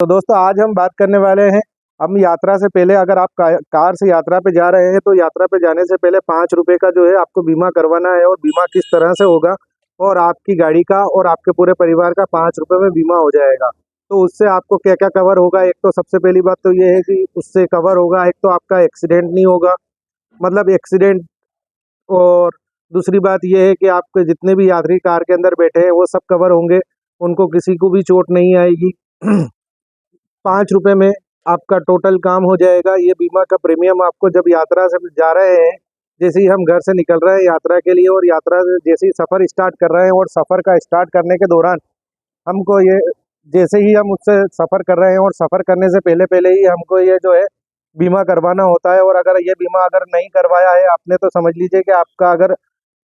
तो दोस्तों आज हम बात करने वाले हैं। हम यात्रा से पहले अगर आप कार से यात्रा पे जा रहे हैं तो यात्रा पे जाने से पहले 5 रुपए का जो है आपको बीमा करवाना है, और बीमा किस तरह से होगा और आपकी गाड़ी का और आपके पूरे परिवार का 5 रुपए में बीमा हो जाएगा। तो उससे आपको क्या क्या कवर होगा, एक तो सबसे पहली बात तो ये है कि उससे कवर होगा, एक तो आपका एक्सीडेंट नहीं होगा, मतलब एक्सीडेंट। और दूसरी बात ये है कि आपके जितने भी यात्री कार के अंदर बैठे हैं वो सब कवर होंगे, उनको किसी को भी चोट नहीं आएगी। 5 रुपए में आपका टोटल काम हो जाएगा। ये बीमा का प्रीमियम आपको जब यात्रा से जा रहे हैं, जैसे ही हम घर से निकल रहे हैं यात्रा के लिए और यात्रा से जैसे ही सफ़र स्टार्ट कर रहे हैं और सफ़र का स्टार्ट करने के दौरान हमको ये, जैसे ही हम उससे सफ़र कर रहे हैं और सफ़र करने से पहले पहले ही हमको ये जो है बीमा करवाना होता है। और अगर ये बीमा अगर नहीं करवाया है आपने तो समझ लीजिए कि आपका, अगर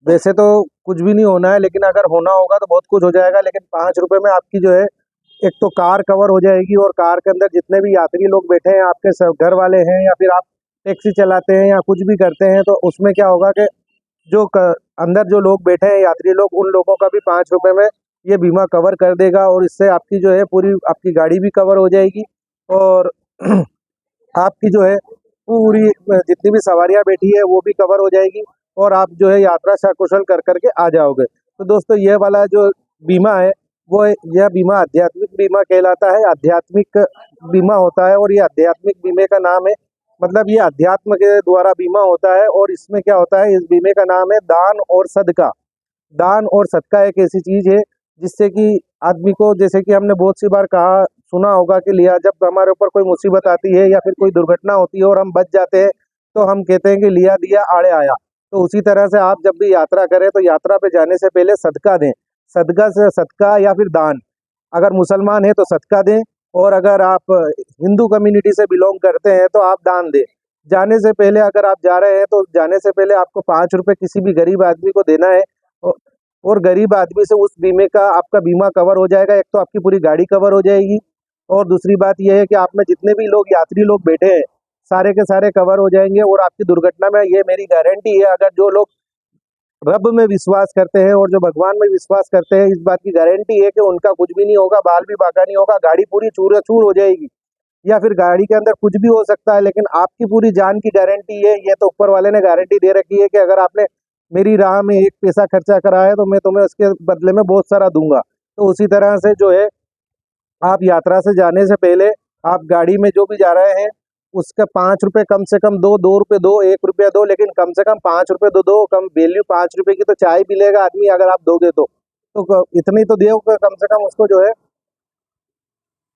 वैसे तो कुछ भी नहीं होना है, लेकिन अगर होना होगा तो बहुत कुछ हो जाएगा। लेकिन 5 रुपए में आपकी जो है एक तो कार कवर हो जाएगी, और कार के अंदर जितने भी यात्री लोग बैठे हैं, आपके सब घर वाले हैं या फिर आप टैक्सी चलाते हैं या कुछ भी करते हैं, तो उसमें क्या होगा कि जो अंदर जो लोग बैठे हैं यात्री लोग, उन लोगों का भी 5 रुपए में ये बीमा कवर कर देगा। और इससे आपकी जो है पूरी आपकी गाड़ी भी कवर हो जाएगी, और आपकी जो है पूरी जितनी भी सवारियां बैठी है वो भी कवर हो जाएगी, और आप जो है यात्रा सकुशल कर करके आ जाओगे। तो दोस्तों ये वाला जो बीमा है वो यह बीमा आध्यात्मिक बीमा कहलाता है। आध्यात्मिक बीमा होता है, और ये आध्यात्मिक बीमे का नाम है, मतलब ये अध्यात्म के द्वारा बीमा होता है। और इसमें क्या होता है, इस बीमे का नाम है दान और सदका। दान और सदका एक ऐसी चीज है जिससे कि आदमी को, जैसे कि हमने बहुत सी बार कहा सुना होगा कि लिया, जब हमारे ऊपर कोई मुसीबत आती है या फिर कोई दुर्घटना होती है और हम बच जाते हैं तो हम कहते हैं कि लिया दिया आड़े आया। तो उसी तरह से आप जब भी यात्रा करें तो यात्रा पे जाने से पहले सदका दें। सदका से सदका या फिर दान, अगर मुसलमान है तो सदका दें, और अगर आप हिंदू कम्युनिटी से बिलोंग करते हैं तो आप दान दें। जाने से पहले अगर आप जा रहे हैं तो जाने से पहले आपको 5 रुपए किसी भी गरीब आदमी को देना है, और और गरीब आदमी से उस बीमे का आपका बीमा कवर हो जाएगा। एक तो आपकी पूरी गाड़ी कवर हो जाएगी, और दूसरी बात यह है कि आप में जितने भी लोग यात्री लोग बैठे हैं सारे के सारे कवर हो जाएंगे। और आपकी दुर्घटना में, ये मेरी गारंटी है, अगर जो लोग रब में विश्वास करते हैं और जो भगवान में विश्वास करते हैं, इस बात की गारंटी है कि उनका कुछ भी नहीं होगा, बाल भी बाका नहीं होगा, गाड़ी पूरी चूर चूर हो जाएगी, या फिर गाड़ी के अंदर कुछ भी हो सकता है, लेकिन आपकी पूरी जान की गारंटी है। ये तो ऊपर वाले ने गारंटी दे रखी है कि अगर आपने मेरी राह में एक पैसा खर्चा करा है तो मैं तुम्हें उसके बदले में बहुत सारा दूंगा। तो उसी तरह से जो है आप यात्रा से जाने से पहले आप गाड़ी में जो भी जा रहे हैं उसका 5 रुपए कम से कम दो, 2 रुपए दो, 1 रुपया दो, लेकिन कम से कम 5 रुपए दो। कम वैल्यू 5 रुपए की तो चाय भी लेगा आदमी अगर आप दोगे तो इतनी तो दो कम से कम, उसको जो है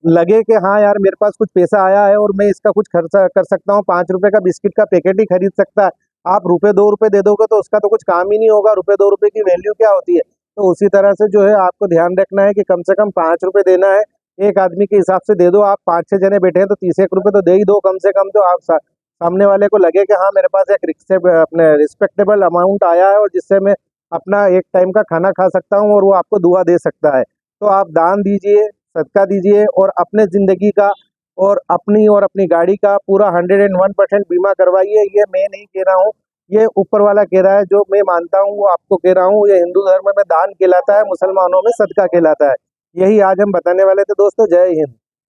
लगे कि हाँ यार मेरे पास कुछ पैसा आया है और मैं इसका कुछ खर्चा कर सकता हूँ। 5 रुपए का बिस्किट का पैकेट ही खरीद सकता है। आप रुपए 2 रुपए दे दोगे तो उसका तो कुछ काम ही नहीं होगा। रुपए 2 रुपए की वैल्यू क्या होती है। तो उसी तरह से जो है आपको ध्यान रखना है कि कम से कम 5 रुपए देना है। एक आदमी के हिसाब से दे दो। आप 5-6 जने बैठे हैं तो 30 1 रुपए तो दे ही दो कम से कम, तो आप सामने वाले को लगे कि हाँ मेरे पास एक अपने रिस्पेक्टेबल अमाउंट आया है और जिससे मैं अपना एक टाइम का खाना खा सकता हूँ और वो आपको दुआ दे सकता है। तो आप दान दीजिए, सदका दीजिए, और अपने ज़िंदगी का और अपनी गाड़ी का पूरा 101% बीमा करवाइए। ये मैं नहीं कह रहा हूँ, ये ऊपर वाला कह रहा है। जो मैं मानता हूँ वो आपको कह रहा हूँ। ये हिंदू धर्म में दान कहलाता है, मुसलमानों में सदका कहलाता है। यही आज हम बताने वाले थे दोस्तों। जय हिंद।